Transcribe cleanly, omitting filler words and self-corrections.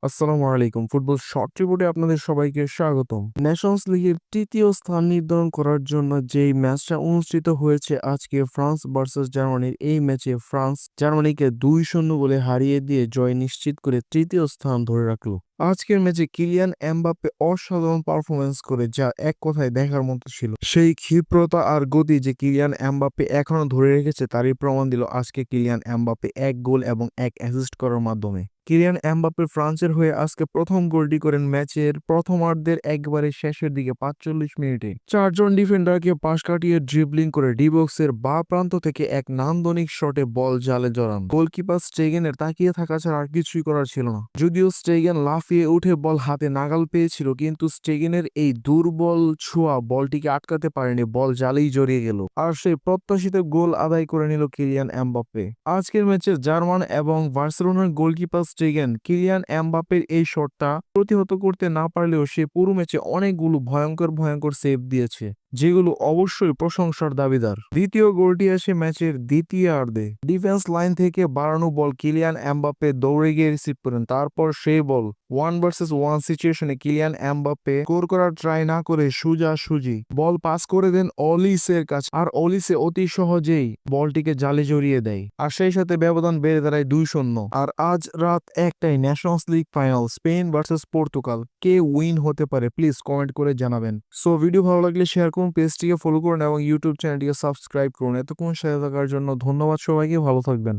আসসালামু আলাইকুম। Football short রিপোর্টে আপনাদের সবাইকে স্বাগতম। নেশনস লিগের তৃতীয় স্থান নির্ধারণ করার জন্য যেই ম্যাচটা অনুষ্ঠিত হয়েছে আজকে ফ্রান্স ভার্সেস জার্মানির, এই ম্যাচে ফ্রান্স জার্মানিকে 2-0 বলে হারিয়ে দিয়ে জয় নিশ্চিত করে তৃতীয় স্থান ধরে রাখলো। আজকের ম্যাচে কিলিয়ান এমবাপ্পে অসাধারণ পারফরমেন্স করে, যা এক কথায় দেখার মতো ছিল। সেই ক্ষিপ্রতা আর গতি যে কিলিয়ান এমবাপ্পে এখনো ধরে রেখেছে তারই প্রমাণ দিল আজকে কিলিয়ান এমবাপ্পে 1 গোল এবং 1 অ্যাসিস্ট করার মাধ্যমে। কিলিয়ান এমবাপ্পে ফ্রান্সের হয়ে আজকে প্রথম গোলটি করেন ম্যাচের প্রথমার্ধের একবারে শেষের দিকে 45 মিনিটে। চারজন ডিফেন্ডারকে পাশ কাটিয়ে ড্রিবলিং করে ডি বক্সের বাঁ প্রান্ত থেকে এক নান্দনিক শটে বল জালে জড়ান। গোলকিপার স্টেগেনের তাকিয়ে থাকা ছাড়া আর কিছুই করার ছিল না। যদিও স্টেগেন লাফিয়ে উঠে বল হাতে নাগাল পেয়েছিল, কিন্তু স্টেগেনের এই দুর্বল ছোঁয়া বলটিকে আটকাতে পারেনি, বল জালেই জড়িয়ে গেল। আর সেই প্রত্যাশিত গোল আদায় করে নিল কিলিয়ান এমবাপ্পে। আজকের ম্যাচে জার্মান এবং বার্সেলোনার গোলকিপার স্টেগেন কিলিয়ান এমবাপ্পের এই শটটা প্রতিহত করতে না পারলেও সে পুরো ম্যাচে অনেকগুলো ভয়ঙ্কর সেভ দিয়েছে, যেগুলো অবশ্যই প্রশংসার দাবিদার। দ্বিতীয় গোলটি আসে ম্যাচের দ্বিতীয়ার্ধে। ডিফেন্স লাইন থেকে বাড়ানো বল কিলিয়ান এমবাপ্পে দৌড়ে গিয়ে রিসিভ করেন। তারপর সেই বল 1 ভার্সেস 1 সিচুয়েশনে কিলিয়ান এমবাপ্পে স্কোর করার ট্রাই না করে সোজাসুজি বল পাস করে দেন অলিসের কাছে, আর অলিসে অতি সহজেই বলটিকে জালে জড়িয়ে দেয়, আর সেই সাথে ব্যবধান বেড়ে দাঁড়ায় 2-0। আর আজ রাত 1টায় Nations League final Spain versus Portugal. কে উইন হতে পারে প্লিজ কমেন্ট করে জানাবেন। সো ভিডিও ভালো লাগলে শেয়ার করুন, পেজটিকে ফলো করুন এবং ইউটিউব চ্যানেলটিকে সাবস্ক্রাইব করুন। এতক্ষণ সাথে থাকার জন্য ধন্যবাদ সবাইকে, ভালো থাকবেন।